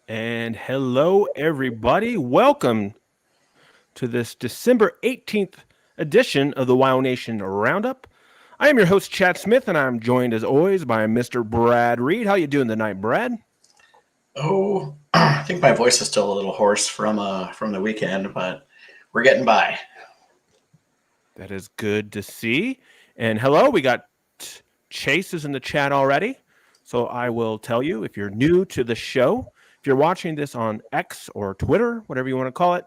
And hello, everybody. Welcome to this December 18th edition of the WyoNation Roundup. I am your host, Chad Smith, and I'm joined as always by Mr. Brad Reed. How you doing tonight, Brad? Oh, I think my voice is still a little hoarse from the weekend, but we're getting by. That is good to see. And hello, we got Chase is in the chat already. So I will tell you if you're new to the show, if you're watching this on X or Twitter, whatever you want to call it,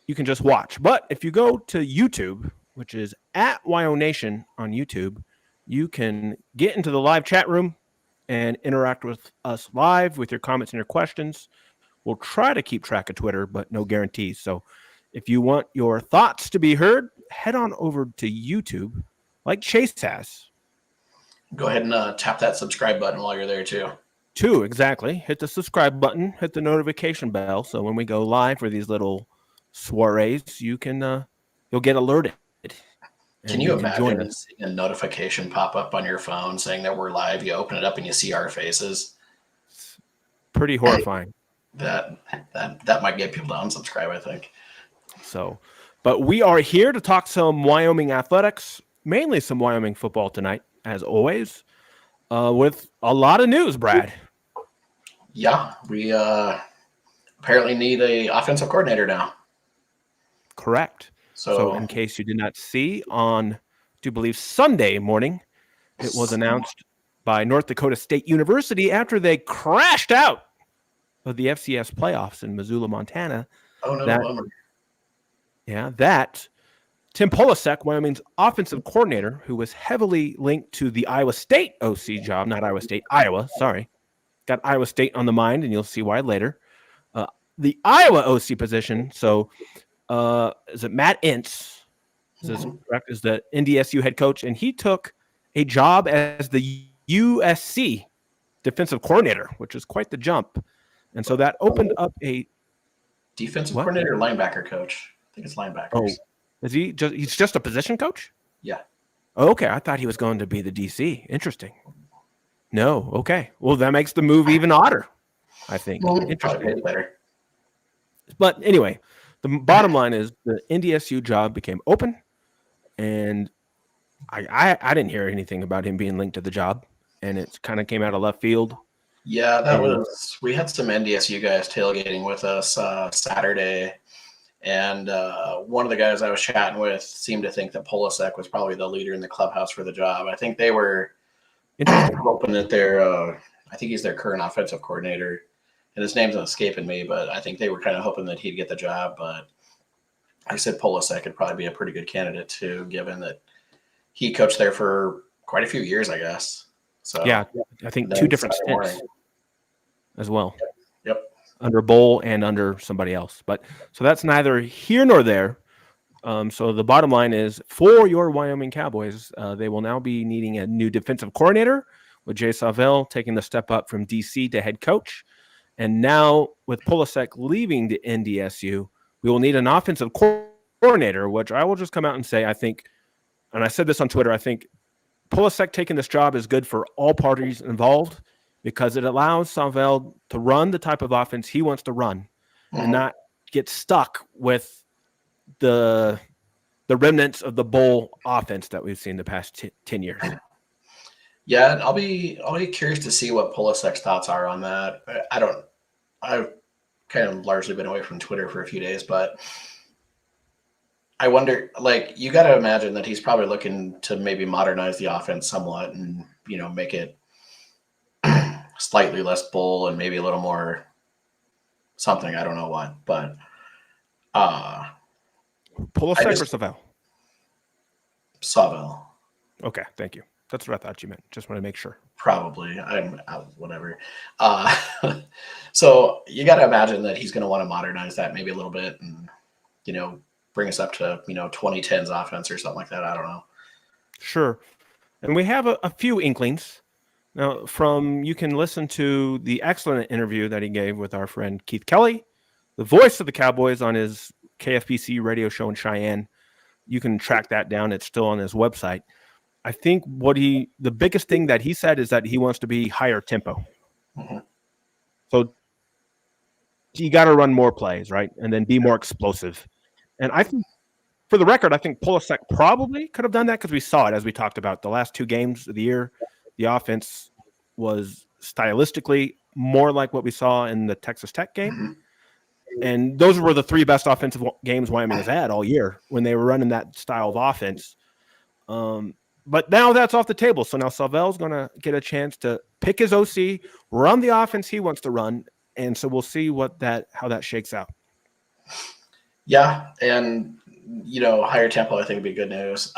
you can just watch. But if you go to YouTube, which is at WyoNation on YouTube, you can get into the live chat room and interact with us live with your comments and your questions. We'll try to keep track of Twitter, but no guarantees. So if you want your thoughts to be heard, head on over to YouTube like Chase has. Go ahead and tap that subscribe button while you're there too. Two, exactly. Hit the subscribe button, hit the notification bell. So when we go live for these little soirees, you'll get alerted. Can you imagine seeing a notification pop up on your phone saying that we're live? You open it up and you see our faces. It's pretty horrifying. That might get people to unsubscribe, I think. So, but we are here to talk some Wyoming athletics, mainly some Wyoming football tonight, as always, with a lot of news, Brad. Yeah, we apparently need a offensive coordinator now. Correct. So in case you did not see, on, do believe, Sunday morning, it was announced by North Dakota State University after they crashed out of the FCS playoffs in Missoula, Montana. Oh, no, that Tim Polasek, Wyoming's offensive coordinator, who was heavily linked to the Iowa State OC job, not Iowa State, Iowa, sorry. Got Iowa State on the mind, and you'll see why later. The Iowa OC position, so is it Matt Ince? Is this correct? Is the NDSU head coach, and he took a job as the USC defensive coordinator, which is quite the jump. And so that opened up a defensive coordinator, linebacker coach. I think it's linebackers. Oh, is he just? He's just a position coach? Yeah. Oh, okay, I thought he was going to be the DC. Interesting. No, okay. Well, that makes the move even odder, I think. Interesting. Better. But anyway, the bottom line is the NDSU job became open, and I didn't hear anything about him being linked to the job, and it kind of came out of left field. Yeah, we had some NDSU guys tailgating with us Saturday, and one of the guys I was chatting with seemed to think that Polasek was probably the leader in the clubhouse for the job. I think they were hoping that I think he's their current offensive coordinator, and his name's escaping me, but I think they were kind of hoping that he'd get the job. But I said Polasek could probably be a pretty good candidate too, given that he coached there for quite a few years, I guess. So yeah, I think 2 different stints as well. Yep. Under Bowl and under somebody else. But so that's neither here nor there. So the bottom line is for your Wyoming Cowboys, they will now be needing a new defensive coordinator with Jay Savelle taking the step up from DC to head coach. And now with Polasek leaving the NDSU, we will need an offensive coordinator, which I will just come out and say, I think, and I said this on Twitter, I think Polasek taking this job is good for all parties involved because it allows Savelle to run the type of offense he wants to run and not get stuck with the remnants of the Bowl offense that we've seen the past 10 years. Yeah, I'll be curious to see what Polasek's thoughts are on that. I've kind of largely been away from Twitter for a few days, but I wonder, like, you got to imagine that he's probably looking to maybe modernize the offense somewhat and, make it slightly less Bowl and maybe a little more something. I don't know what, but Polasek or Savelle? Savelle. Okay, thank you. That's what I thought you meant. Just want to make sure. Probably. I'm whatever. So you got to imagine that he's going to want to modernize that maybe a little bit and, bring us up to, 2010s offense or something like that. I don't know. Sure. And we have a few inklings. Now, you can listen to the excellent interview that he gave with our friend Keith Kelly, the voice of the Cowboys, on his KFBC radio show in Cheyenne. You can track that down. It's still on his website. I think the biggest thing that he said is that he wants to be higher tempo. So you got to run more plays, right? And then be more explosive. And I think, for the record, I think Polasek probably could have done that because we saw it as we talked about the last 2 games of the year. The offense was stylistically more like what we saw in the Texas Tech game. Mhm. And those were the 3 best offensive games Wyoming has had all year when they were running that style of offense. But now that's off the table. So now Sauvel's going to get a chance to pick his OC, run the offense he wants to run. And so we'll see how that shakes out. Yeah, and higher tempo I think would be good news.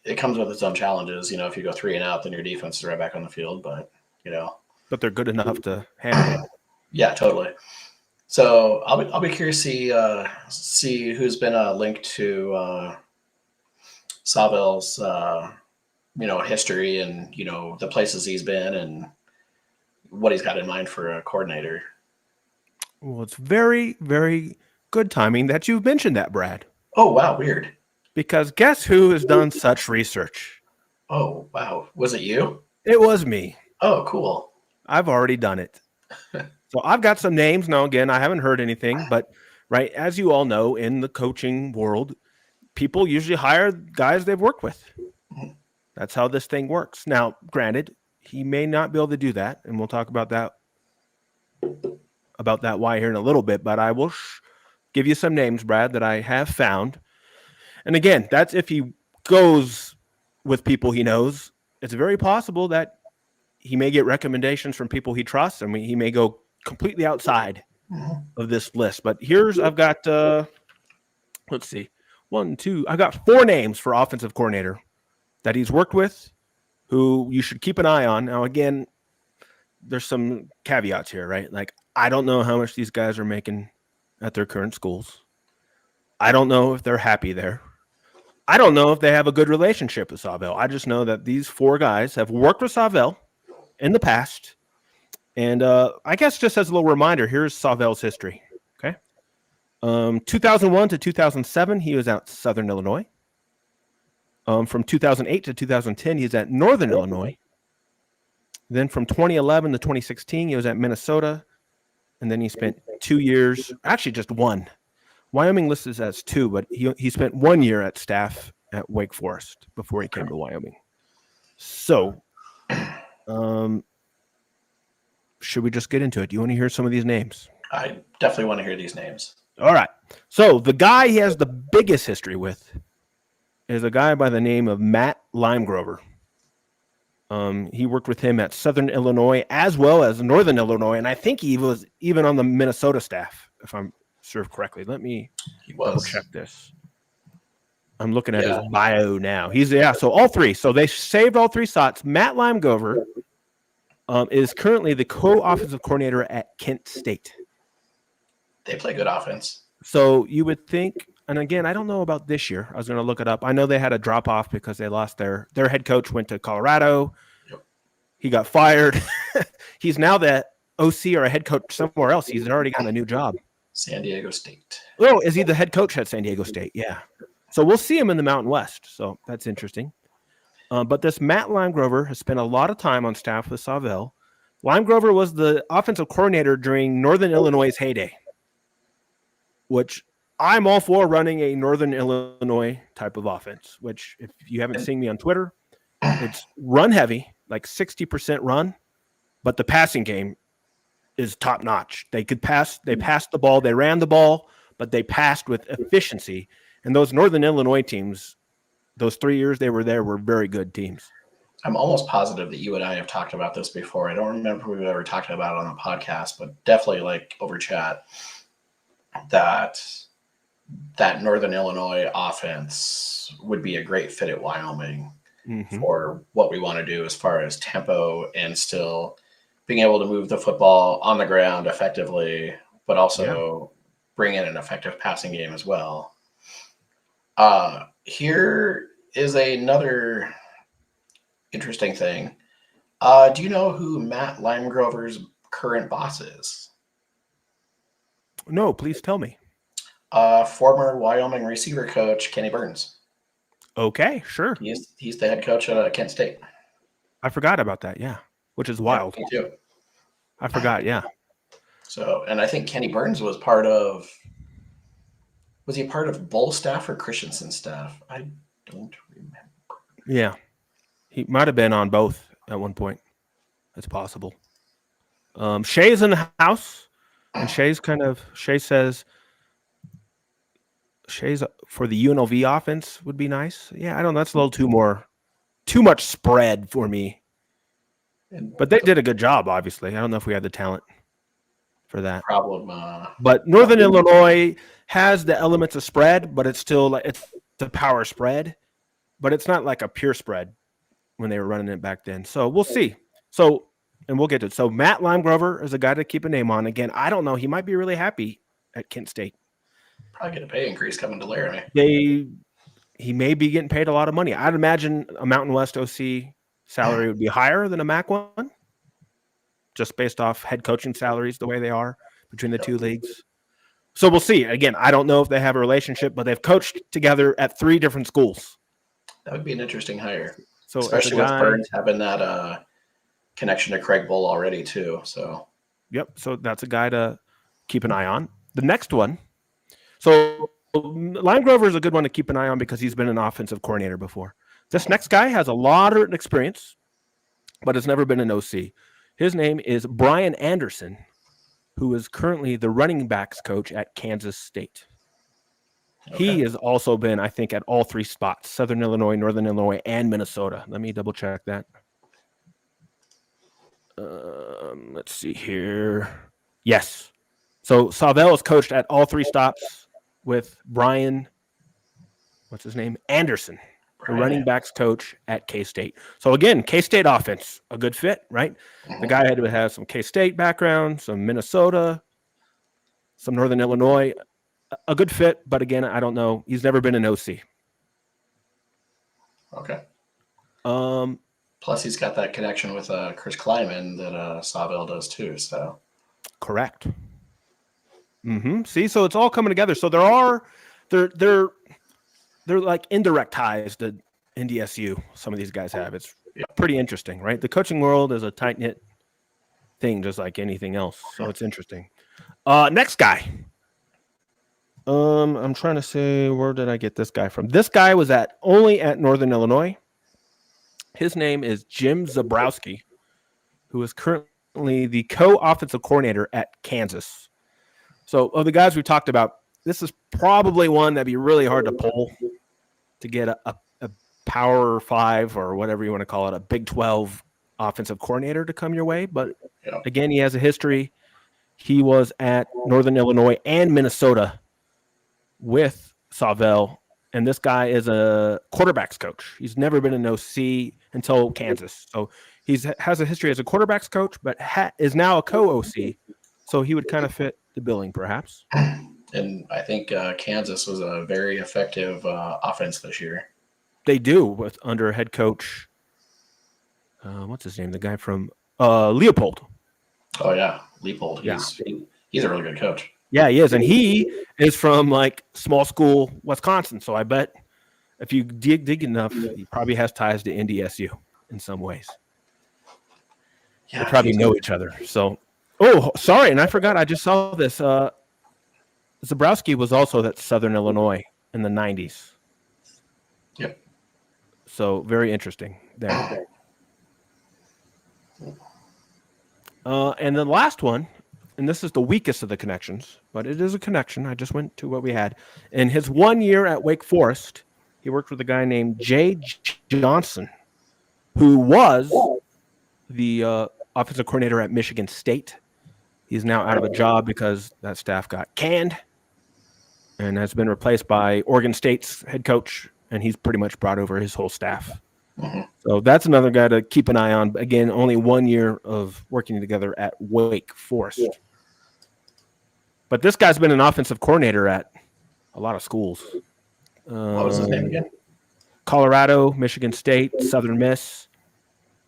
It comes with its own challenges. If you go 3 and out, then your defense is right back on the field. But but they're good enough to handle it. Yeah, totally. So I'll be curious to see who's been linked to Sauvel's history and the places he's been and what he's got in mind for a coordinator. Well, it's very, very good timing that you've mentioned that, Brad. Oh, wow. Weird. Because guess who has done such research? Oh, wow. Was it you? It was me. Oh, cool. I've already done it. So I've got some names. Now, again, I haven't heard anything, but right, as you all know, in the coaching world, people usually hire guys they've worked with. That's how this thing works. Now, granted, he may not be able to do that, and we'll talk about that why here in a little bit, but I will give you some names, Brad, that I have found. And again, that's if he goes with people he knows. It's very possible that he may get recommendations from people he trusts, and he may go completely outside of this list. But I've got, let's see, 1, 2, I've got 4 names for offensive coordinator that he's worked with who you should keep an eye on. Now, again, there's some caveats here, right? Like, I don't know how much these guys are making at their current schools. I don't know if they're happy there. I don't know if they have a good relationship with Sauvel. I just know that these 4 guys have worked with Sauvel in the past. And I guess just as a little reminder, here's Sauvel's history. Okay. 2001 to 2007, he was at Southern Illinois. From 2008 to 2010, he was at Northern Illinois. Then from 2011 to 2016, he was at Minnesota. And then he spent 2 years, actually just 1. Wyoming listed as 2, but he spent 1 year at staff at Wake Forest before he came to Wyoming. So, should we just get into it? Do you want to hear some of these names? I definitely want to hear these names. All right. So the guy he has the biggest history with is a guy by the name of Matt Limegrover. He worked with him at Southern Illinois as well as Northern Illinois, and I think he was even on the Minnesota staff, if I'm served correctly. Let me double check this. I'm looking at his bio now. So all 3. So they saved all 3 spots. Matt Limegrover is currently the co-offensive coordinator at Kent State. They play good offense. So you would think, and again, I don't know about this year. I was going to look it up. I know they had a drop off because they lost their head coach went to Colorado. Yep. He got fired. He's now the OC or a head coach somewhere else. He's already got a new job. San Diego State. Oh, is he the head coach at San Diego State? Yeah. So we'll see him in the Mountain West. So that's interesting. But this Matt Limegrover has spent a lot of time on staff with Sauvel. Limegrover was the offensive coordinator during Northern Illinois' heyday, which I'm all for running a Northern Illinois type of offense, which if you haven't seen me on Twitter, it's run heavy, like 60% run, but the passing game is top notch. They passed the ball, they ran the ball, but they passed with efficiency. And those Northern Illinois teams, those 3 years they were there, were very good teams. I'm almost positive that you and I have talked about this before. I don't remember if we've ever talked about it on a podcast, but definitely like over chat, that Northern Illinois offense would be a great fit at Wyoming for what we want to do as far as tempo and still being able to move the football on the ground effectively, but also bring in an effective passing game as well. Here is another interesting thing. Do you know who Matt Limegrover's current boss is? No, please tell me. Former Wyoming receiver coach Kenny Burns. Okay, sure. He's the head coach at Kent State. I forgot about that. Yeah, which is wild. Me too. I forgot. Yeah. So, and I think Kenny Burns was part of. Was he part of Bull staff or Christensen's staff? I don't remember. Yeah, he might have been on both at one point. It's possible. Shay's in the house, and Shay says Shay's for the UNLV offense would be nice. Yeah, I don't know. That's a little too much spread for me. But they did a good job, obviously. I don't know if we had the talent for that. But Northern Illinois has the elements of spread, but it's still like it's a power spread, but it's not like a pure spread when they were running it back then. So we'll see. So, and we'll get to it. So Matt Limegrover is a guy to keep a name on. Again, I don't know. He might be really happy at Kent State. Probably get a pay increase coming to Laramie. He may be getting paid a lot of money. I'd imagine a Mountain West OC salary would be higher than a MAC one, just based off head coaching salaries the way they are between the two leagues. So we'll see. Again, I don't know if they have a relationship, but they've coached together at 3 different schools. That would be an interesting hire. So especially with Burns having that connection to Craig Bull already too. So yep. So that's a guy to keep an eye on. The next one. So Limegrover is a good one to keep an eye on because he's been an offensive coordinator before. This next guy has a lot of experience, but has never been an OC. His name is Brian Anderson, who is currently the running backs coach at Kansas State. Okay. He has also been, I think, at all 3 spots, Southern Illinois, Northern Illinois, and Minnesota. Let me double check that. Let's see here. Yes. So Savell has coached at all 3 stops with Brian, what's his name? Anderson, the running backs coach at K-State. So again, K-State offense, a good fit, right? The guy had to have some K-State background, some Minnesota, some Northern Illinois. A good fit, but again, I don't know. He's never been an OC. Okay. Plus, he's got that connection with Chris Kleiman that Savell does too. So correct. See, so it's all coming together. So they're like indirect ties to NDSU. Some of these guys have. It's pretty interesting, right? The coaching world is a tight knit thing, just like anything else. So it's interesting. Next guy. I'm trying to say, where did I get this guy from? This guy was only at Northern Illinois. His name is Jim Zabrowski, who is currently the co-offensive coordinator at Kansas. So of the guys we talked about, this is probably one that'd be really hard to pull to get a Power 5 or whatever you want to call it, a Big 12 offensive coordinator to come your way. But again, he has a history. He was at Northern Illinois and Minnesota with Savell, and this guy is a quarterbacks coach. He's never been an OC until Kansas. So he has a history as a quarterbacks coach, but is now a co-OC. So he would kind of fit the billing, perhaps. And I think Kansas was a very effective offense this year. They do under head coach. What's his name? The guy from Leopold. Oh yeah, Leopold. He's a really good coach. Yeah, he is, and he is from like small school Wisconsin. So I bet if you dig enough, he probably has ties to NDSU in some ways. Yeah, they probably know each other. So, sorry, and I forgot. I just saw this. Zabrowski was also at Southern Illinois in the 90s. Yep. So very interesting there. And the last one, and this is the weakest of the connections, but it is a connection. I just went to what we had. In his 1 year at Wake Forest, he worked with a guy named Jay Johnson, who was the offensive coordinator at Michigan State. He's now out of a job because that staff got canned and has been replaced by Oregon State's head coach, and he's pretty much brought over his whole staff. Mm-hmm. So that's another guy to keep an eye on. Again, only 1 year of working together at Wake Forest. Yeah. But this guy's been an offensive coordinator at a lot of schools. What was his name again? Colorado, Michigan State, Southern Miss.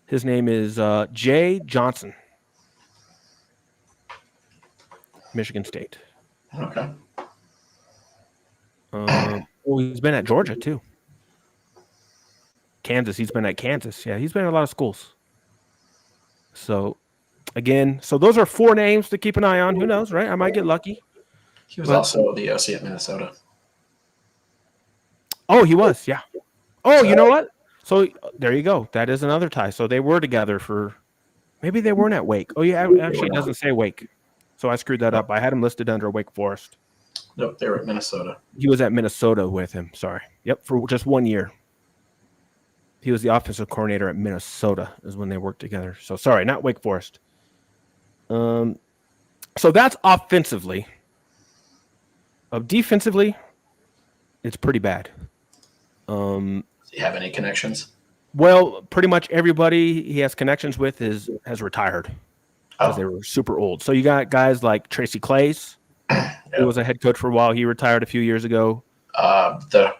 His name is Jay Johnson. Michigan State. Okay. He's been at Georgia too. Kansas. He's been at Kansas. Yeah, he's been at a lot of schools. So Again, so those are 4 names to keep an eye on. Who knows, right? I might get lucky. He was also the OC at Minnesota. Oh, he was, yeah. Oh, So- you know what? So there you go. That is another tie. So they were together for maybe they weren't at Wake. Oh, yeah, actually it doesn't say Wake. So I screwed that up. I had him listed under Wake Forest. Nope, they were at Minnesota. He was at Minnesota with him. Sorry. Yep, for just 1 year. He was the offensive coordinator at Minnesota is when they worked together. So sorry, not Wake Forest. So that's offensively. Defensively, it's pretty bad. Do you have any connections? Well, pretty much everybody he has connections with has retired because they were super old. So you got guys like Tracy Claeys, who was a head coach for a while. He retired a few years ago. Do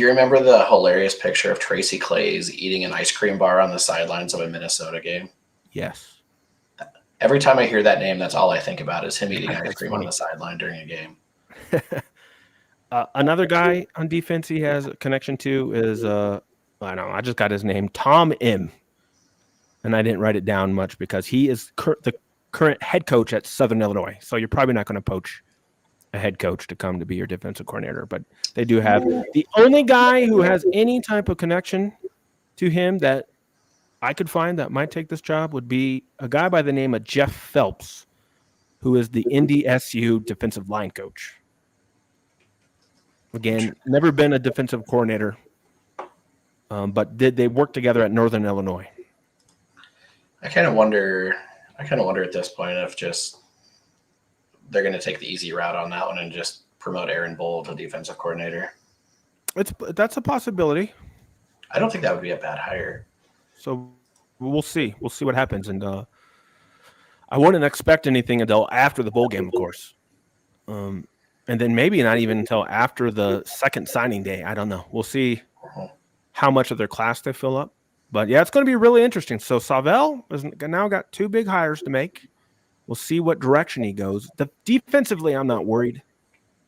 you remember the hilarious picture of Tracy Claeys eating an ice cream bar on the sidelines of a Minnesota game? Yes. Every time I hear that name, that's all I think about is him eating ice cream on the sideline during a game. Another guy on defense he has a connection to is I just got his name, Tom M. And I didn't write it down much because he is the current head coach at Southern Illinois. So you're probably not going to poach a head coach to come to be your defensive coordinator, but they do have the only guy who has any type of connection to him that I could find that might take this job would be a guy by the name of Jeff Phelps, who is the NDSU defensive line coach. Again, never been a defensive coordinator, but they work together at Northern Illinois? I kind of wonder at this point if just they're going to take the easy route on that one and just promote Aaron Bull to defensive coordinator. That's a possibility. I don't think that would be a bad hire. So we'll see. We'll see what happens. And I wouldn't expect anything until after the bowl game, of course. And then maybe not even until after the second signing day. I don't know. We'll see how much of their class they fill up. But, yeah, it's going to be really interesting. So Savell has now got 2 big hires to make. We'll see what direction he goes. Defensively, I'm not worried.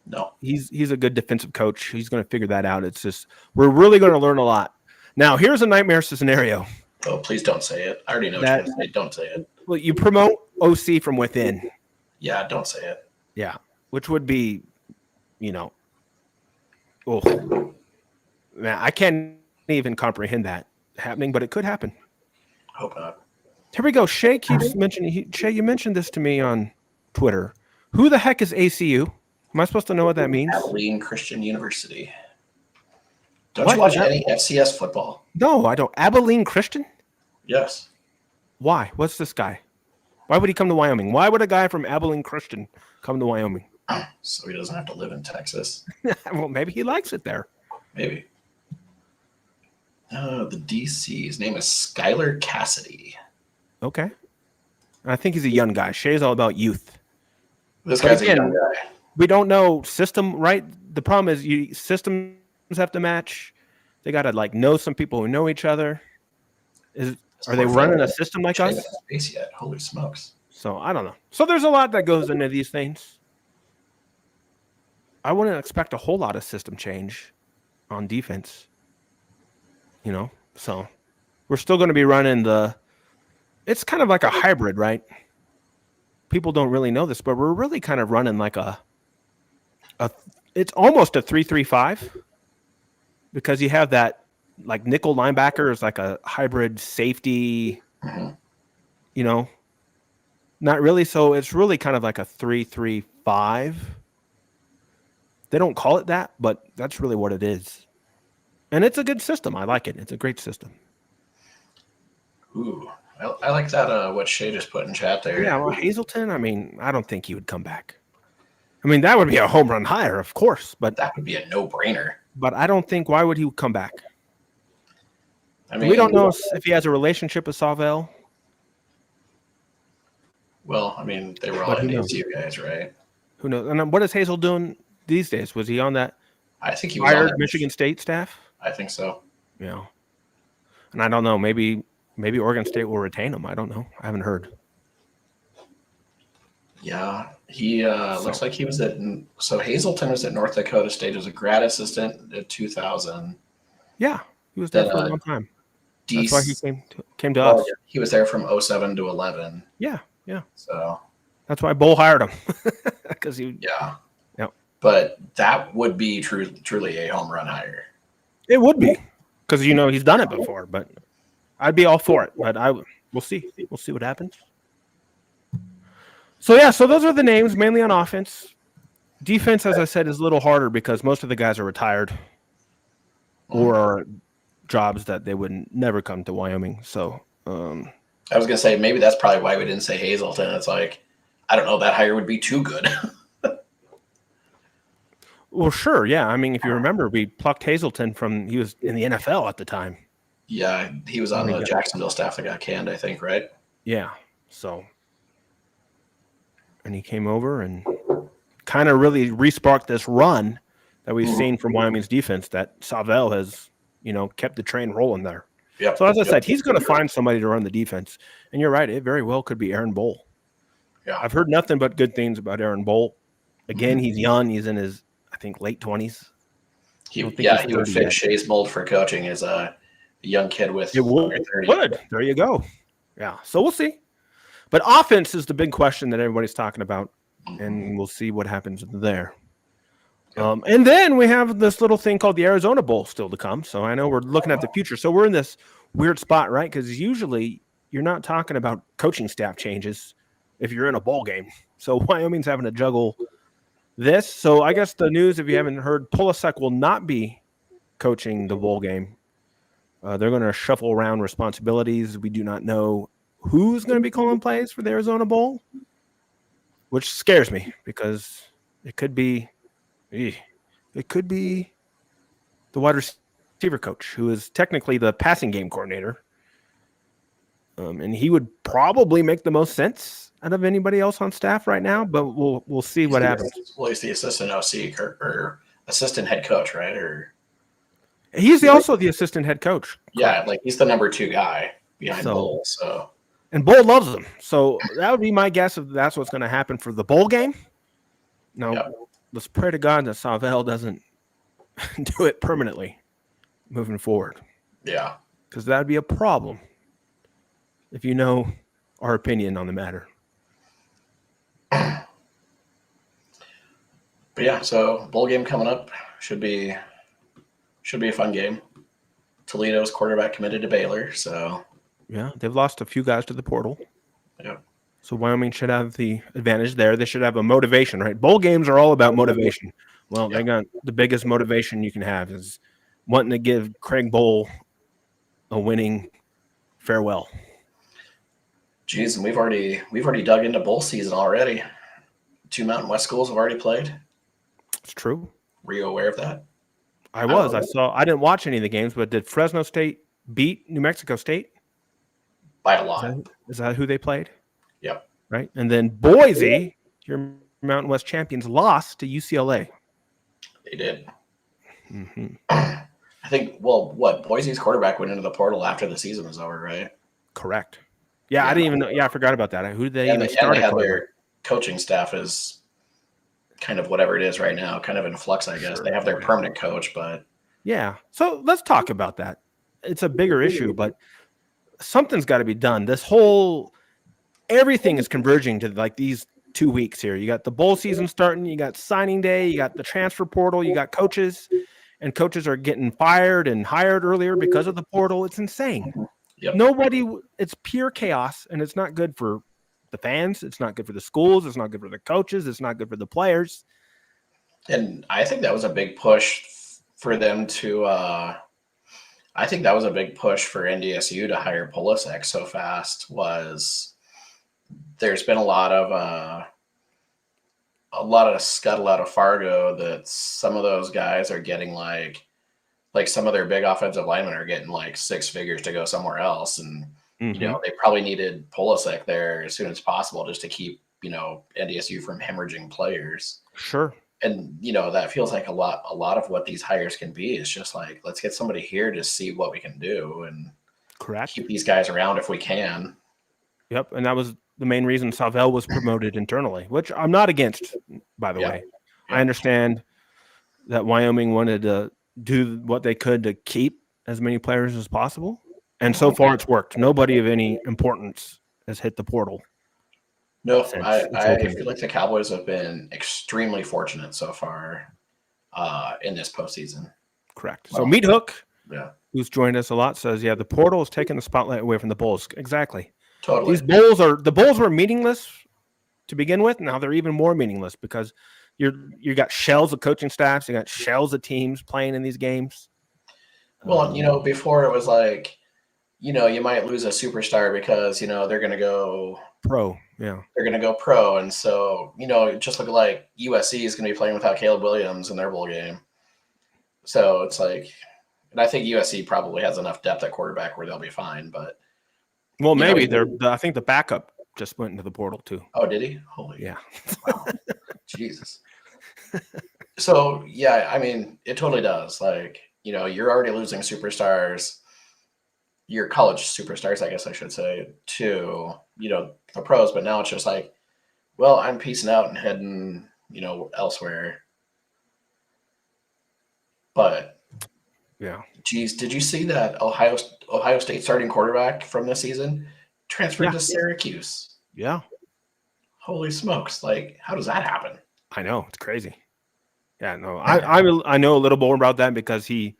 No. He's a good defensive coach. He's going to figure that out. It's just we're really going to learn a lot. Now, here's a nightmare scenario. Oh, please don't say it. I already know what you're going to say. Don't say it. Well, you promote OC from within. Yeah, don't say it. Yeah, which would be, man, I can't even comprehend that happening, but it could happen. Hope not. Here we go. Shay keeps mentioning. Shay, you mentioned this to me on Twitter. Who the heck is ACU? Am I supposed to know what that means? Abilene Christian University. Don't you watch any FCS football? No, I don't. Abilene Christian? Yes. Why? What's this guy? Why would he come to Wyoming? Why would a guy from Abilene Christian come to Wyoming? So he doesn't have to live in Texas. Well, maybe he likes it there. Maybe. The DC. His name is Skylar Cassidy. Okay. I think he's a young guy. Shay's all about youth. This guy's a young guy. We don't know system, right? The problem is systems have to match. They got to know some people who know each other. Are they running a system like us? Space yet? Holy smokes! So I don't know. So there's a lot that goes into these things. I wouldn't expect a whole lot of system change on defense. So we're still going to be running it's kind of like a hybrid, right? People don't really know this, but we're really kind of running like it's almost a 3-3-5 because you have that nickel linebacker is like a hybrid safety, not really. So it's really kind of like a 3-3-5. They don't call it that, but that's really what it is. And it's a good system. I like it. It's a great system. Ooh, I like that. What Shay just put in chat there. Yeah, well, Hazelton. I don't think he would come back. That would be a home run hire, of course, but that would be a no-brainer. But I don't think. Why would he come back? We don't know if he has a relationship with Savell. Well, they were all NDSU guys, right? Who knows? And what is Hazel doing these days? Was he on that? I think he was on Michigan State staff. I think so. Yeah, and I don't know. Maybe Oregon State will retain him. I don't know. I haven't heard. Yeah, he looks like he was so Hazelton was at North Dakota State as a grad assistant in 2000. Yeah, he was there for a long time. That's why he came to Well, us. yeah, he was there from 07 to 11. Yeah. So That's why Bull hired him because he. yeah. Yep. But that would be truly a home run hire. It would be because he's done it before, but I'd be all for it. But we'll see. We'll see what happens. So those are the names mainly on offense. Defense, as I said, is a little harder because most of the guys are retired or are jobs that they would never come to Wyoming. So I was gonna say maybe that's probably why we didn't say Hazelton. It's like I don't know, that hire would be too good. well, sure, yeah. I mean, if you remember, we plucked Hazelton he was in the NFL at the time. Yeah, he was on the Jacksonville staff that got canned, I think, right? Yeah. So, and he came over and kind of really re-sparked this run that we've seen from Wyoming's defense that Savell has, kept the train rolling there. Yep. So as I said, he's going to find somebody to run the defense. And you're right, it very well could be Aaron Bull. Yeah. I've heard nothing but good things about Aaron Bull. Again, he's young. He's in his, I think, late 20s. He would fit Shay's mold for coaching as a young kid with it would. There you go. Yeah. So we'll see. But offense is the big question that everybody's talking about, and we'll see what happens there. Yep. And then we have this little thing called the Arizona Bowl still to come. So I know we're looking at the future. So we're in this weird spot, right? Because usually you're not talking about coaching staff changes if you're in a bowl game. So Wyoming's having to juggle this. So I guess the news, if you haven't heard, Polasek will not be coaching the bowl game. They're going to shuffle around responsibilities. We do not know who's going to be calling plays for the Arizona Bowl, which scares me because it could be the wide receiver coach, who is technically the passing game coordinator. And he would probably make the most sense out of anybody else on staff right now, but we'll see what happens. Well, he's the assistant OC or assistant head coach, right? Or he's also the assistant head coach. Yeah, like he's the number 2 guy behind Bull. So and Bull loves him. So that would be my guess if that's what's going to happen for the bowl game. Now, let's pray to God that Savell doesn't do it permanently moving forward. Yeah. Because that would be a problem if you know our opinion on the matter. But yeah, so bowl game coming up should be a fun game. Toledo's quarterback committed to Baylor, so yeah, they've lost a few guys to the portal. Yep. So Wyoming should have the advantage there. They should have a motivation, right? Bowl games are all about motivation. Well, they got the biggest motivation you can have is wanting to give Craig Bowl a winning farewell. Geez, and we've already dug into bowl season already. 2 Mountain West schools have already played. It's true. Were you aware of that? I was. I didn't watch any of the games, but did Fresno State beat New Mexico State? By a lot. Is that who they played? Yep. Right. And then Boise, your Mountain West champions, lost to UCLA. They did. Mm-hmm. I think, Boise's quarterback went into the portal after the season was over, right? Correct. Yeah, I didn't even know. Yeah, I forgot about that. Who did they even start? They had their coaching staff is kind of whatever it is right now, kind of in flux, I guess. They have their permanent coach, but yeah. So let's talk about that. It's a bigger issue, but something's got to be done. Everything is converging to like these 2 weeks here. You got the bowl season starting, you got signing day, you got the transfer portal, you got coaches, and coaches are getting fired and hired earlier because of the portal. It's insane. Yep. It's pure chaos, and it's not good for the fans. It's not good for the schools. It's not good for the coaches. It's not good for the players. And I think that was a big push for them to I think that was a big push for NDSU to hire Polasek so fast. Was there's been a lot of scuttle out of Fargo that some of those guys are getting like some of their big offensive linemen are getting like 6 figures to go somewhere else. And, they probably needed Polasek there as soon as possible just to keep, NDSU from hemorrhaging players. Sure. And, that feels like a lot of what these hires can be is just like, let's get somebody here to see what we can do and keep these guys around if we can. Yep. And that was the main reason Savell was promoted internally, which I'm not against, by the way. I understand that Wyoming wanted to do what they could to keep as many players as possible. And so far, it's worked. Nobody of any importance has hit the portal. No, since it's I open. feel like the Cowboys have been extremely fortunate so far in this postseason. Correct. Well, so Meat Hook, yeah, who's joined us a lot, says, "Yeah, the portal is taking the spotlight away from the Bulls." Exactly. totally. The Bulls were meaningless to begin with. Now they're even more meaningless because you got shells of coaching staffs, you got shells of teams playing in these games. Well, before it was like, you might lose a superstar because they're going to go pro, yeah. They're going to go pro, and so just look like USC is going to be playing without Caleb Williams in their bowl game. So it's like, and I think USC probably has enough depth at quarterback where they'll be fine. But well, maybe I think the backup just went into the portal too. Oh, did he? Holy yeah! Wow, Jesus. So yeah, I mean, it totally does. Like you're already losing superstars, your college superstars, I guess I should say, to the pros. But now it's just like, well, I'm peacing out and heading elsewhere. But yeah, geez, did you see that Ohio State starting quarterback from this season transferred to Syracuse? Yeah. Holy smokes! Like, how does that happen? I know, it's crazy. Yeah, no, I know a little more about that because he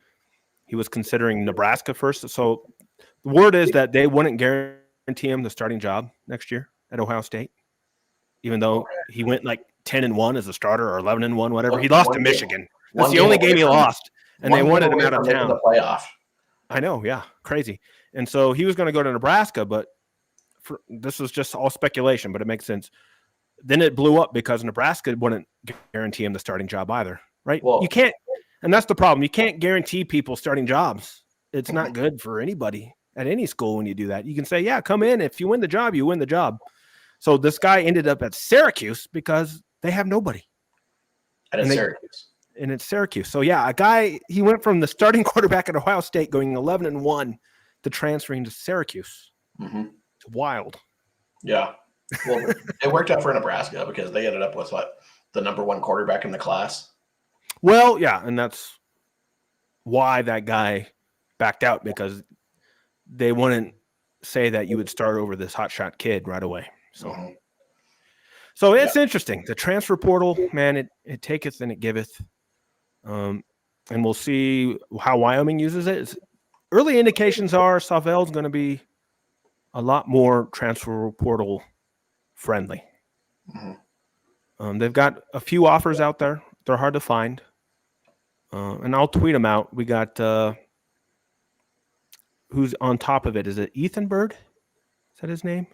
was considering Nebraska first. So the word is that they wouldn't guarantee him the starting job next year at Ohio State, even though he went like 10-1 as a starter or 11-1, whatever. He lost to Michigan. That's the only game he lost, and they wanted him out of town. The playoff. I know, yeah, crazy. And so he was going to go to Nebraska, but this was just all speculation, but it makes sense. Then it blew up because Nebraska wouldn't guarantee him the starting job either, right? Well, you can't, and that's the problem. You can't guarantee people starting jobs. It's not good for anybody at any school when you do that. You can say, yeah, come in. If you win the job, you win the job. So this guy ended up at Syracuse because they have nobody. Syracuse. And it's Syracuse. So yeah, he went from the starting quarterback at Ohio State going 11-1 to transferring to Syracuse. Mm-hmm. It's wild. Yeah. Well, it worked out for Nebraska because they ended up with the number one quarterback in the class. Well, yeah, and that's why that guy backed out, because they wouldn't say that you would start over this hotshot kid right away. So it's interesting. The transfer portal, man, it taketh and it giveth. And we'll see how Wyoming uses it. Early indications are Sauvel's going to be a lot more transfer portal friendly. They've got a few offers out there. They're hard to find. And I'll tweet them out. We got who's on top of it? Is it Ethan Bird? Is that his name?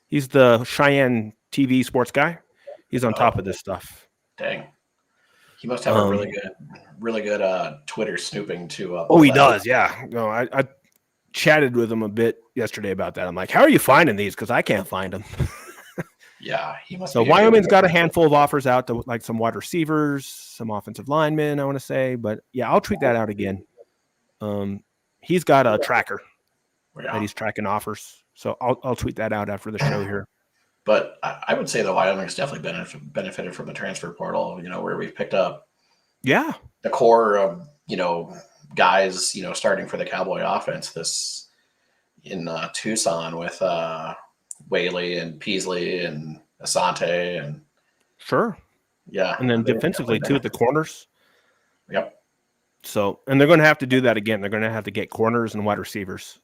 He's the Cheyenne TV sports guy. He's on top of this stuff. Dang. He must have a really good Twitter snooping too. He does. Yeah. No, I chatted with him a bit yesterday about that. I'm like, how are you finding these? Because I can't find them. Yeah, he must. So Wyoming's got a handful of offers out to like some wide receivers, some offensive linemen, I want to say. But yeah, I'll tweet that out again. He's got a tracker that he's tracking offers. So I'll tweet that out after the show here. But I would say that Wyoming's definitely benefited from the transfer portal, where we've picked up the core of, guys, starting for the Cowboy offense this in Tucson with Whaley and Peasley and Asante and sure. Yeah. And then defensively too at the corners. Yep. So, and they're going to have to do that again. They're going to have to get corners and wide receivers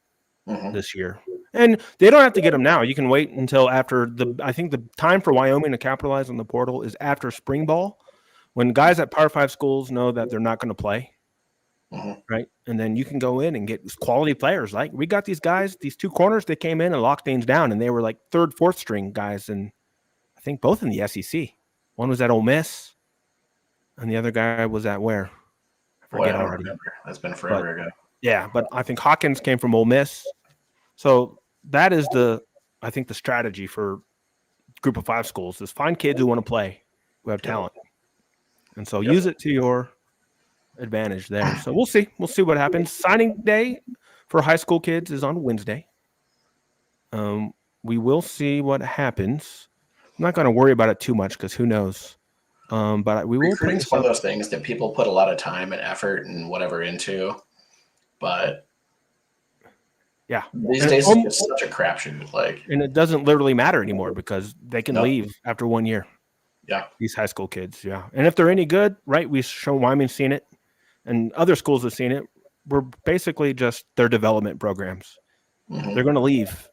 this year. And they don't have to get them now. You can wait until after I think the time for Wyoming to capitalize on the portal is after spring ball, when guys at Power 5 schools know that they're not going to play. Right. And then you can go in and get quality players. Like we got these guys, these two corners, they came in and locked things down, and they were like third, fourth string guys. And I think both in the SEC. One was at Ole Miss and the other guy was at where? I don't remember. That's been forever ago. Yeah. But I think Hawkins came from Ole Miss. So that is I think the strategy for Group of 5 schools is find kids who want to play, who have talent. And so use it to your advantage there. So we'll see what happens. Signing day for high school kids is on Wednesday. We will see what happens. I'm not going to worry about it too much because who knows. But we will. Recruiting's one of those things that people put a lot of time and effort and whatever into, but Yeah. These And days, it's just such a crapshoot. Like, and it doesn't literally matter anymore because they can No. leave after 1 year. yeah, These high school kids, yeah. And if they're any good, right? We show Wyoming's seen it, and other schools have seen it. We're basically just their development programs. mhm. They're going to leave.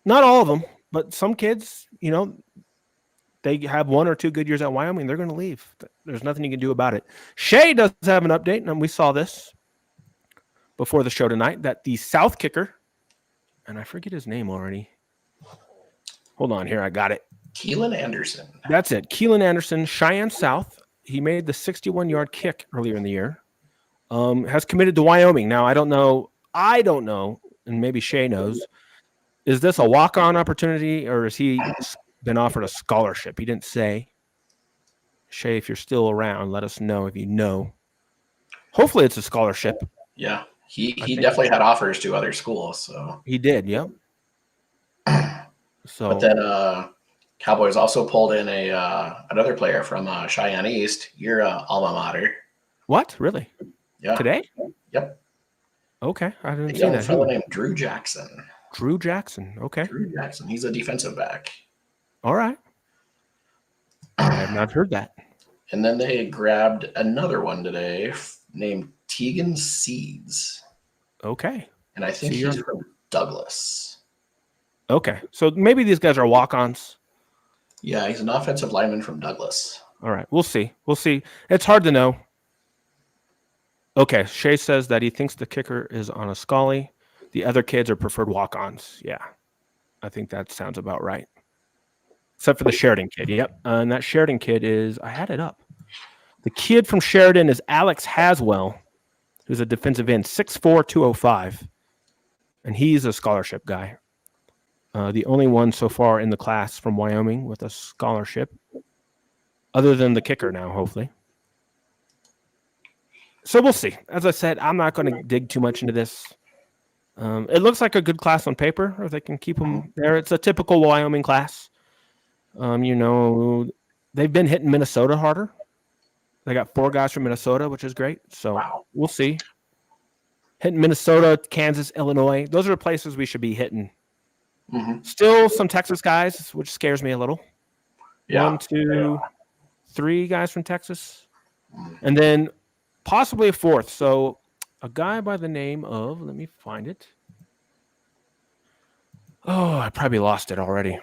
Not all of them, but some kids, you know, they have 1 or 2 good years at Wyoming. They're going to leave. There's nothing you can do about it. Shay does have an update, and we saw this before the show tonight, that the South kicker, and I forget his name already. Hold on here. I got it. Keelan Anderson. That's it. Keelan Anderson, Cheyenne South. He made the 61-yard kick earlier in the year. Has committed to Wyoming. Now, I don't know, and maybe Shay knows. Is this a walk-on opportunity, or has he been offered a scholarship? He didn't say. Shay, if you're still around, let us know if you know. Hopefully it's a scholarship. Yeah, he definitely had offers to other schools. So He did, yep. So, but then Cowboys also pulled in another player from Cheyenne East, your alma mater. what? Really? Yeah. Today? Yep. Okay, I didn't A see young that. fellow named Drew Jackson. Drew Jackson. Okay. Drew Jackson. He's a defensive back. All right. I have not heard that. And then they grabbed another one today named Tegan Seeds. Okay. And I think he's from Douglas. Okay. So maybe these guys are walk-ons. Yeah, he's an offensive lineman from Douglas. All right. We'll see. We'll see. It's hard to know. Okay. Shay says that he thinks the kicker is on a Scully. The other kids are preferred walk-ons. Yeah. I think that sounds about right. Except for the Sheridan kid. Yep. And that Sheridan kid is, I had it up. The kid from Sheridan is Alex Haswell, who's a defensive end, 6'4", 205. And he's a scholarship guy. The only one so far in the class from Wyoming with a scholarship, other than the kicker now, hopefully. So we'll see. As I said, I'm not going to dig too much into this. It looks like a good class on paper, or they can keep them there. It's a typical Wyoming class. You know, they've been hitting Minnesota harder. They got 4 guys from Minnesota, which is great. So We'll see. Hitting Minnesota, Kansas, Illinois. Those are the places we should be hitting. Mm-hmm. Still some Texas guys, which scares me a little. Yeah. 1, 2, 3 guys from Texas. And then possibly a 4th. So a guy by the name of, let me find it. Oh, I probably lost it already.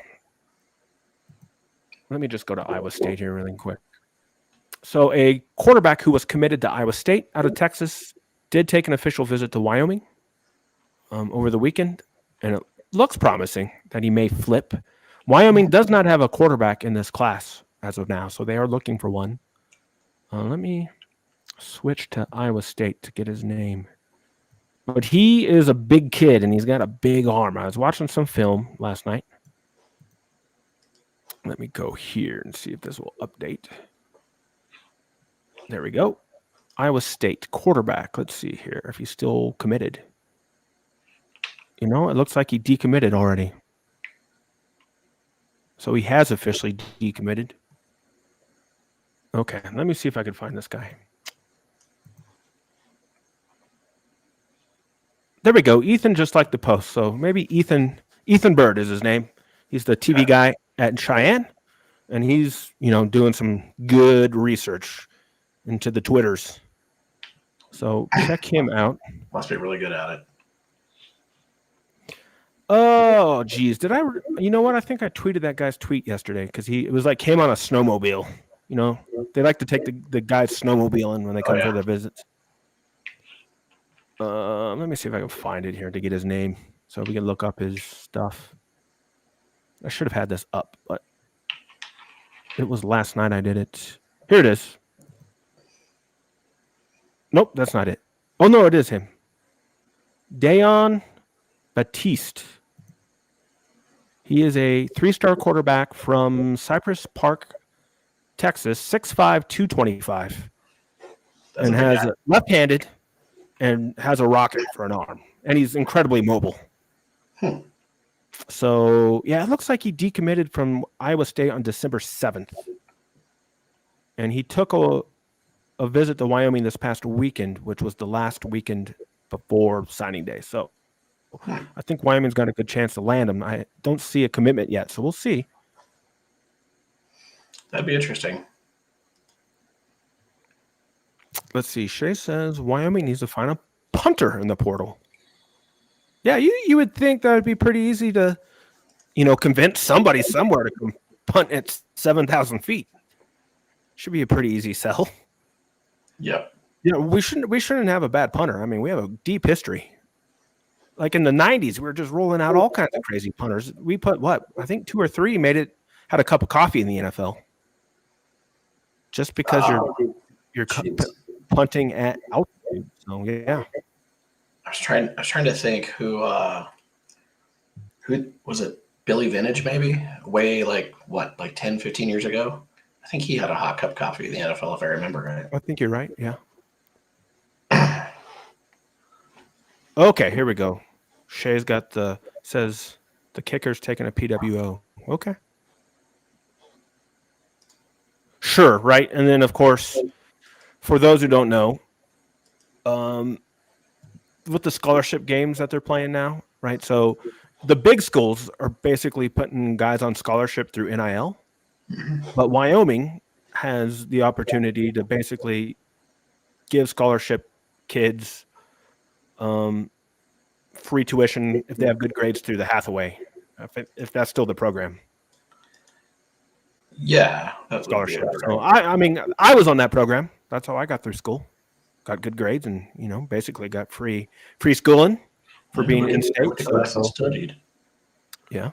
Let me just go to Iowa State here really quick. So a quarterback who was committed to Iowa State out of Texas did take an official visit to Wyoming over the weekend, and it looks promising that he may flip. Wyoming does not have a quarterback in this class as of now, so they are looking for one. Let me switch to Iowa State to get his name. But he is a big kid, and he's got a big arm. I was watching some film last night. Let me go here and see if this will update. There we go. Iowa State quarterback. Let's see here if he's still committed. You know, it looks like he decommitted already. So he has officially decommitted. Okay, let me see if I can find this guy. There we go. Ethan just like the post. So maybe Ethan Bird is his name. He's the TV guy at Cheyenne, and he's, you know, doing some good research into the Twitters. So check him out. Must be really good at it. Oh, geez. You know what? I think I tweeted that guy's tweet yesterday because it was like him on a snowmobile. You know, they like to take the guys snowmobiling when they come for their visits. Let me see if I can find it here to get his name so we can look up his stuff. I should have had this up, but it was last night I did it. Here it is. Nope, that's not it. Oh, no, it is him. Dayon Batiste. He is a 3-star quarterback from Cypress Park, Texas, 6'5", 225. And has left-handed and has a rocket for an arm. And he's incredibly mobile. So, yeah, it looks like he decommitted from Iowa State on December 7th. And he took a visit to Wyoming this past weekend, which was the last weekend before signing day. So I think Wyoming's got a good chance to land him. I don't see a commitment yet, so we'll see. That'd be interesting. Let's see. Shay says Wyoming needs to find a punter in the portal. Yeah, you would think that would be pretty easy to, convince somebody somewhere to come punt at 7,000 feet. Should be a pretty easy sell. Yep. We shouldn't have a bad punter. I mean, we have a deep history. Like in the 90s, we were just rolling out all kinds of crazy punters. We put I think 2 or 3 had a cup of coffee in the NFL. Just because you're punting at altitude. So yeah. I was trying to think who was it? Billy Vintage, maybe? Way like 10, 15 years ago? I think he had a hot cup of coffee in the NFL, if I remember right. I think you're right. Yeah. Okay, here we go. Shay's got says the kicker's taking a PWO. Okay. Sure, right. And then, of course, for those who don't know, with the scholarship games that they're playing now, right? So the big schools are basically putting guys on scholarship through NIL, but Wyoming has the opportunity to basically give scholarship kids free tuition if they have good grades through the Hathaway, if that's still the program. Yeah, that scholarship. So I mean, I was on that program. That's how I got through school. Got good grades, and basically got free schooling for being in state. So studied. Yeah.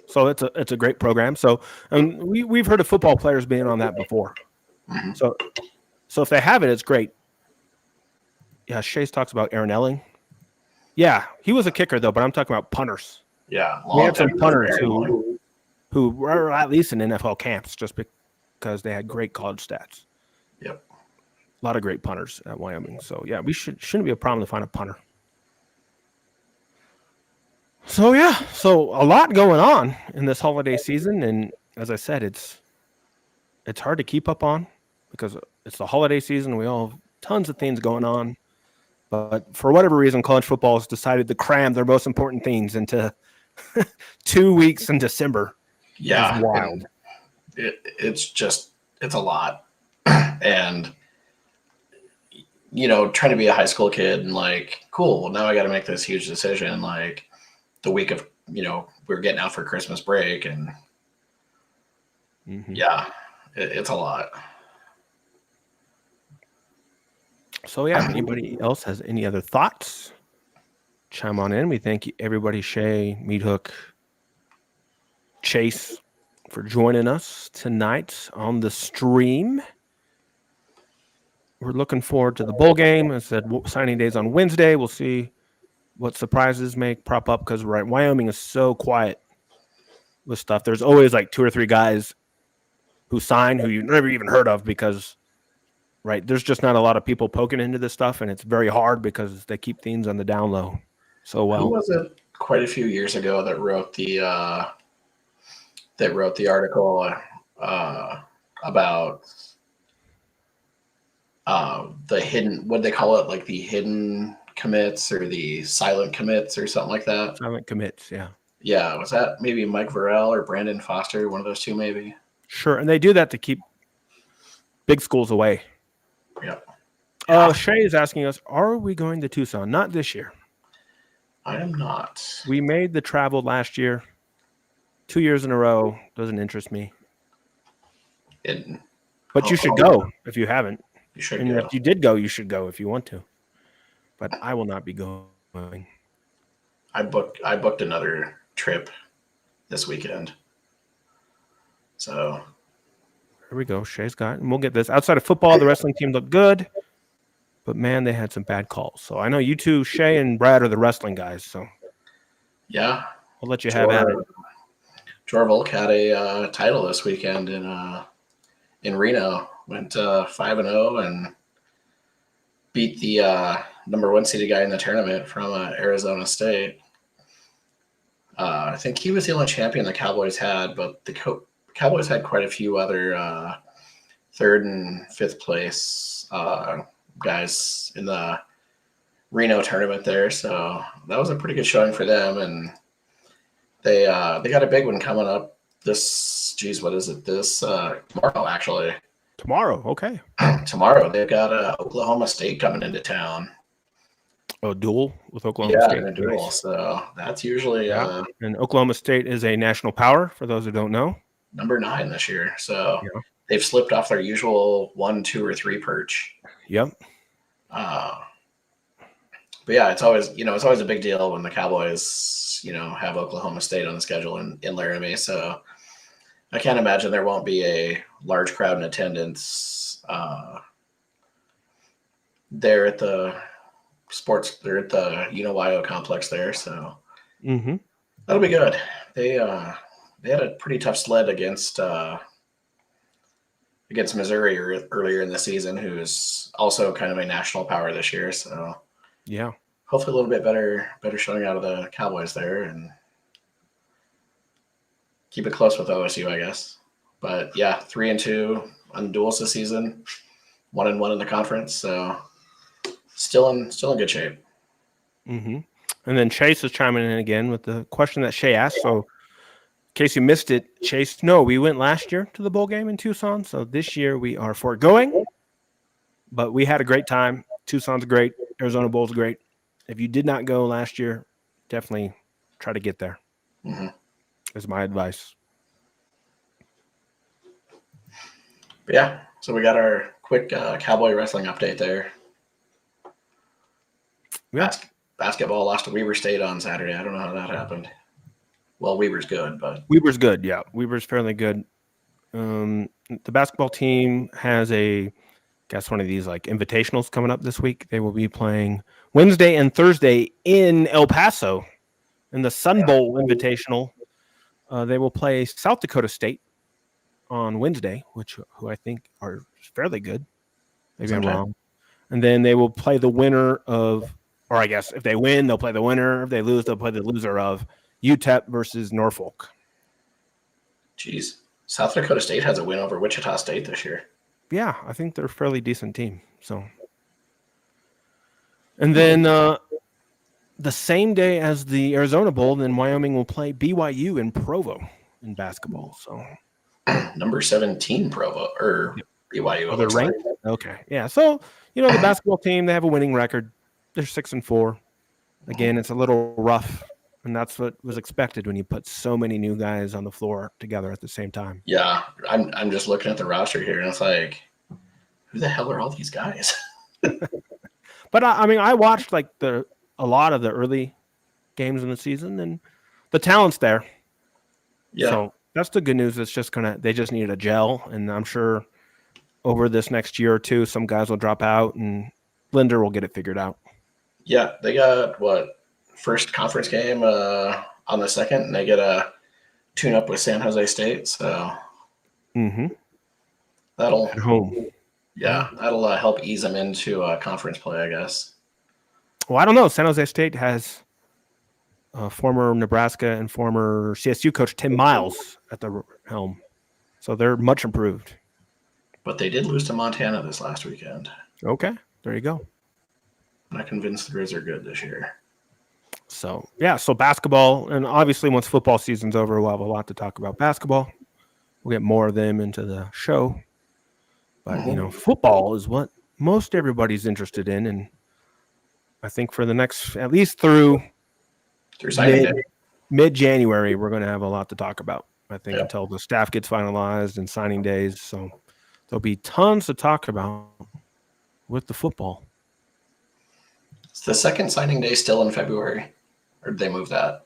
So it's a great program. So we've heard of football players being on that before. Mm-hmm. So if they have it, it's great. Yeah, Chase talks about Aaron Elling. Yeah, he was a kicker though, but I'm talking about punters. Yeah, we had some punters who were at least in NFL camps just because they had great college stats. Yep. A lot of great punters at Wyoming. So yeah, we shouldn't be a problem to find a punter. So yeah, so a lot going on in this holiday season, and as I said, it's hard to keep up on because it's the holiday season. We all have tons of things going on, but for whatever reason, college football has decided to cram their most important things into 2 weeks in December. Yeah, it's wild. It's a lot, and trying to be a high school kid and like, cool. Well, now I got to make this huge decision, like. The week of we're getting out for Christmas break, and yeah, it's a lot. So yeah, if anybody else has any other thoughts, chime on in. We thank everybody, Shay, Meat Hook, Chase, for joining us tonight on the stream. We're looking forward to the bowl game. I said signing days on Wednesday. We'll see what surprises may prop up because Wyoming is so quiet with stuff. There's always like 2 or 3 guys who sign who you've never even heard of because there's just not a lot of people poking into this stuff, and it's very hard because they keep things on the down low so well. Who was it quite a few years ago that wrote the article about the hidden, what they call it, like the hidden commits or the silent commits or something like that? Silent commits, yeah. Yeah, was that maybe Mike Varell or Brandon Foster, one of those two maybe? Sure, and they do that to keep big schools away. Yeah. Shay is asking us, are we going to Tucson? Not this year. I am not. We made the travel last year. 2 years in a row doesn't interest me. But you should go if you haven't. You should and go. If you did go, you should go if you want to. But I will not be going. I booked another trip this weekend. So here we go. Shay's got, and we'll get this. Outside of football, the wrestling team looked good, but man, they had some bad calls. So I know you two, Shay and Brad, are the wrestling guys. So yeah, I'll let you have at it. Jor Volk had a title this weekend in Reno. Went 5-0 and beat the number 1 seeded guy in the tournament from Arizona State. I think he was the only champion the Cowboys had, but the Cowboys had quite a few other 3rd and 5th place guys in the Reno tournament there, so that was a pretty good showing for them. And they got a big one coming up this. Geez, what is it? This tomorrow, actually. Tomorrow, okay. Tomorrow they've got Oklahoma State coming into town. A duel with Oklahoma State. Yeah, a duel. Nice. So that's usually And Oklahoma State is a national power, for those who don't know. number 9 this year. So they've slipped off their usual 1, 2, or 3 perch. Yep. But yeah, it's always a big deal when the Cowboys, have Oklahoma State on the schedule in Laramie. So I can't imagine there won't be a large crowd in attendance there at the Wyo complex there. So that'll be good. They had a pretty tough sled against Missouri earlier in the season, who's also kind of a national power this year. So yeah, hopefully a little bit better showing out of the Cowboys there, and keep it close with OSU, I guess. But yeah, 3-2 on duels this season, 1-1 in the conference. So still in good shape. And then Chase is chiming in again with the question that Shay asked. So in case you missed it, Chase, no, we went last year to the bowl game in Tucson. So this year we are foregoing, but we had a great time. Tucson's great. Arizona Bowl's great. If you did not go last year, definitely try to get there. Is my advice. But yeah, so we got our quick Cowboy wrestling update there. Yeah. Basketball lost to Weber State on Saturday. I don't know how that happened. Well, Weber's good, but Weber's good. Yeah, Weber's fairly good. The basketball team has one of these like invitationals coming up this week. They will be playing Wednesday and Thursday in El Paso in the Sun Bowl Invitational. They will play South Dakota State on Wednesday, who I think are fairly good. Maybe I'm wrong. And then they will play the winner of, or I guess if they win, they'll play the winner. If they lose, they'll play the loser of UTEP versus Norfolk. Jeez. South Dakota State has a win over Wichita State this year. Yeah, I think they're a fairly decent team. So, and then the same day as the Arizona Bowl, then Wyoming will play BYU in Provo in basketball. So, number 17 Provo or BYU. They're ranked. Okay, yeah. So the basketball team, they have a winning record. They're 6-4. Again, it's a little rough. And that's what was expected when you put so many new guys on the floor together at the same time. Yeah, I'm just looking at the roster here, and it's like, who the hell are all these guys? But I watched like a lot of the early games in the season, and the talent's there. Yeah. So that's the good news. It's just they just need a gel, and I'm sure over this next year or two, some guys will drop out, and Linder will get it figured out. Yeah, they got first conference game on the 2nd, and they get a tune-up with San Jose State. So that'll at home. Yeah, that'll help ease them into conference play, I guess. Well, I don't know. San Jose State has former Nebraska and former CSU coach Tim Miles at the helm, so they're much improved. But they did lose to Montana this last weekend. Okay, there you go. I'm not convinced the Grizz are good this year. So, so basketball, and obviously once football season's over, we'll have a lot to talk about basketball. We'll get more of them into the show. But, football is what most everybody's interested in. And I think for the next, at least through mid-January, we're going to have a lot to talk about, I think, until the staff gets finalized and signing days. So there'll be tons to talk about with the football. Is the second signing day still in February? Or did they move that?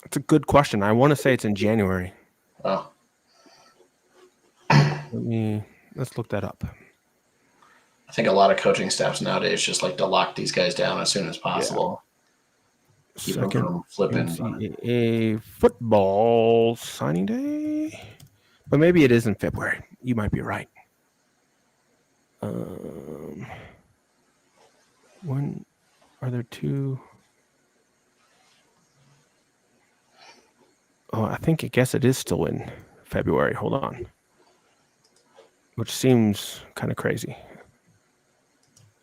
That's a good question. I want to say it's in January. Oh. Let's look that up. I think a lot of coaching staffs nowadays just like to lock these guys down as soon as possible. Yeah. Keep them from flipping. NCAA football signing day. But maybe it is in February. You might be right. When are there two? Oh, I guess it is still in February. Hold on. Which seems kind of crazy.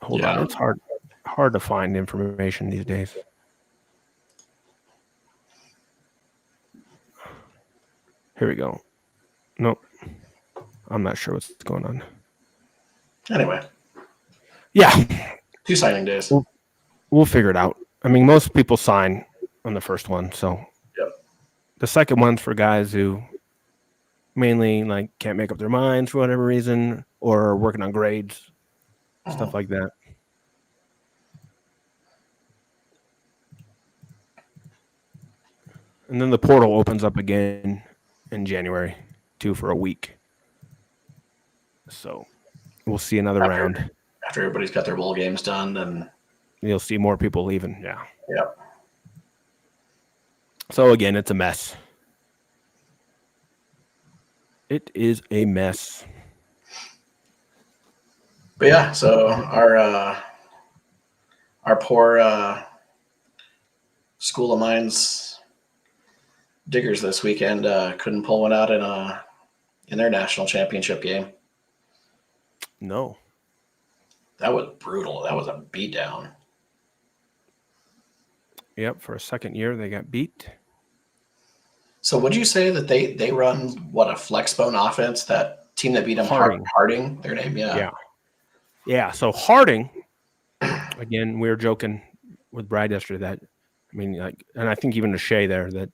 Hold on. It's hard. hard to find information these days. Here we go. Nope. I'm not sure what's going on. Anyway. Yeah. 2 signing days. We'll figure it out. I mean, most people sign on the first one, so yep. The second one's for guys who mainly like can't make up their minds for whatever reason, or are working on grades, stuff like that. And then the portal opens up again in January, too, for a week. So we'll see another round. After everybody's got their bowl games done, then you'll see more people leaving. Yeah. Yep. So again, it's a mess. It is a mess. But yeah, so our poor School of Mines Diggers this weekend couldn't pull one out in their national championship game. No. That was brutal. That was a beatdown. Yep, for a second year they got beat. So would you say that they run what, a flexbone offense? That team that beat them, Harding, their name, yeah. So Harding, again, we were joking with Brad yesterday that, I mean, like, and I think even to Shay there, that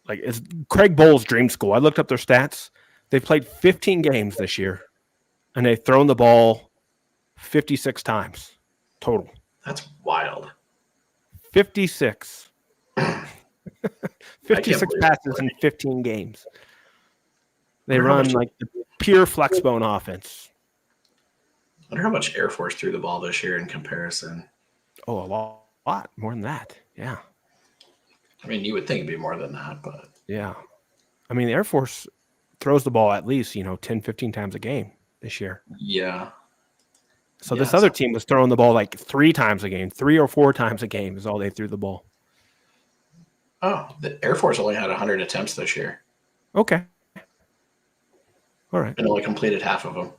like it's Craig Bowles' dream school. I looked up their stats. They've played 15 games this year, and they've thrown the ball 56 total. That's wild. 56. 56 passes in 15 games. They run like the pure flexbone offense. I wonder how much Air Force threw the ball this year in comparison. Oh, a lot more than that. Yeah. I mean, you would think it'd be more than that, but yeah. I mean, the Air Force throws the ball at least, 10, 15 times a game this year. Yeah. So this other team was throwing the ball like 3 times a game, 3 or 4 times a game is all they threw the ball. Oh, the Air Force only had 100 attempts this year. Okay. All right. And only completed half of them.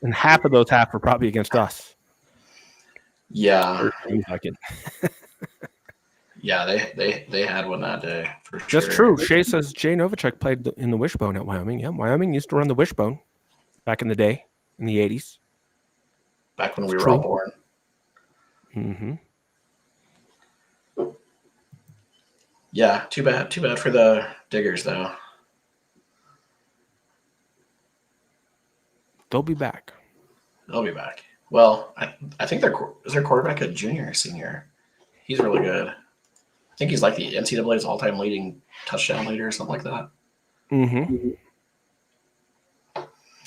And half of those were probably against us. Yeah. Like it. Yeah, they had one that day for sure. That's true. Shay says Jay Novacek played in the wishbone at Wyoming. Yeah, Wyoming used to run the wishbone back in the day, in the 80s. Back when we were all born. Mm-hmm. Yeah, too bad for the Diggers, though. They'll be back. They'll be back. Well, I think is their quarterback a junior or senior? He's really good. I think he's like the NCAA's all-time leading touchdown leader or something like that. Mm-hmm.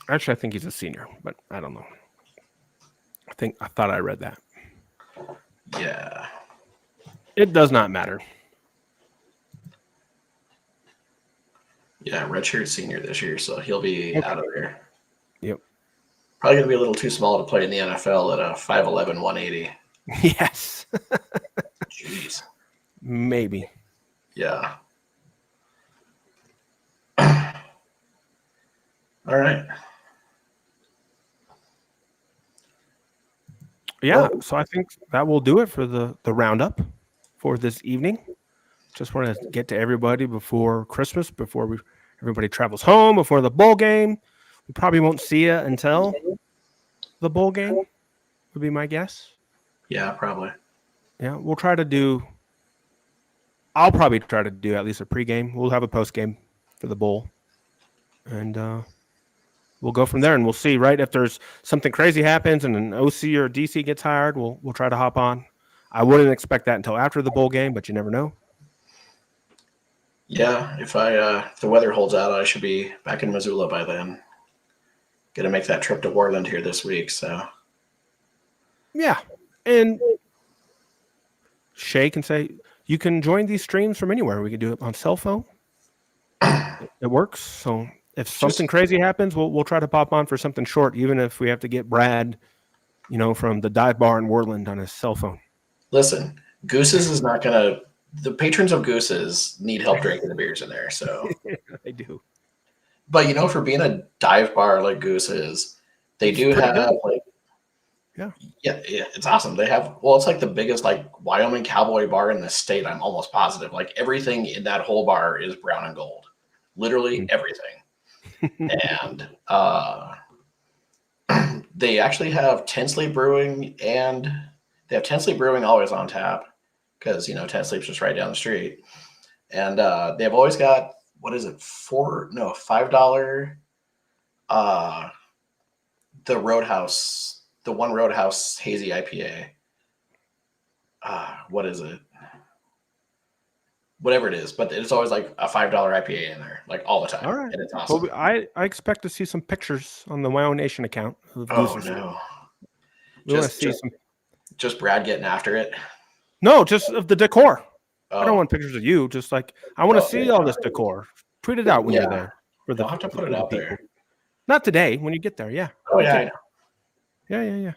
Actually, I think he's a senior, but I don't know. I thought I read that. Yeah. It does not matter. Yeah, redshirt senior this year, so he'll be out of there. Yep. Probably going to be a little too small to play in the NFL at a 5'11", 180. Yes. Jeez. Maybe. Yeah. All right. Yeah, so I think that will do it for the roundup for this evening. Just want to get to everybody before Christmas, before everybody travels home, before the bowl game. We probably won't see you until the bowl game, would be my guess. Yeah, probably. Yeah, I'll probably try to do at least a pregame. We'll have a postgame for the bowl. And we'll go from there, and we'll see, right? If there's something crazy happens and an OC or DC gets hired, we'll try to hop on. I wouldn't expect that until after the bowl game, but you never know. Yeah, if the weather holds out, I should be back in Missoula by then. Gonna make that trip to Worland here this week, so. Yeah, and Shay can say, you can join these streams from anywhere. We can do it on cell phone. It works. So if something crazy happens, we'll try to pop on for something short, even if we have to get Brad, from the dive bar in Worland on his cell phone. Listen, Goose's is not gonna. The patrons of Goose's need help drinking the beers in there, so they do. But for being a dive bar like Goose's, they do have Yeah, it's awesome. They have it's like the biggest like Wyoming cowboy bar in the state. I'm almost positive. Like everything in that whole bar is brown and gold, literally everything. And they actually have Ten Sleep Brewing, and they have Ten Sleep Brewing always on tap because Ten Sleep's just right down the street. And they've always got $5 the one Roadhouse hazy IPA. What is it? Whatever it is, but it's always like a $5 IPA in there, like all the time. All right. And it's awesome. Well, I expect to see some pictures on the WyoNation account. Oh no. We want to see some. Just Brad getting after it. No, just of the decor. Oh. I don't want pictures of you. Just like I want to see all this decor. Tweet it out when you're there. I'll have to put it out there. Not today. When you get there, yeah. Oh yeah, I know. Yeah.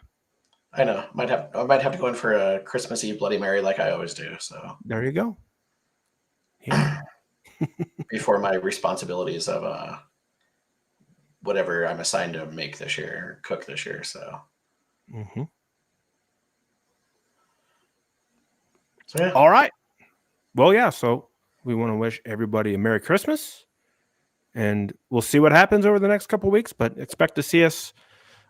I know. I might have to go in for a Christmas Eve Bloody Mary like I always do. So there you go. Yeah. Before my responsibilities of whatever I'm assigned to make this year or cook this year. So. Mm-hmm. So yeah. All right. Well, yeah. So we want to wish everybody a Merry Christmas, and we'll see what happens over the next couple of weeks. But expect to see us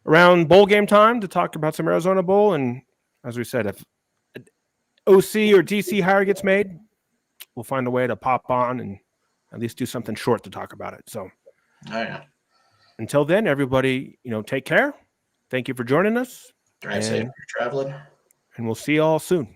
around bowl game time to talk about some Arizona Bowl. And as we said, if OC or DC hire gets made, we'll find a way to pop on and at least do something short to talk about it. So, until then, everybody, take care. Thank you for joining us. Drive safe if you're traveling. And we'll see you all soon.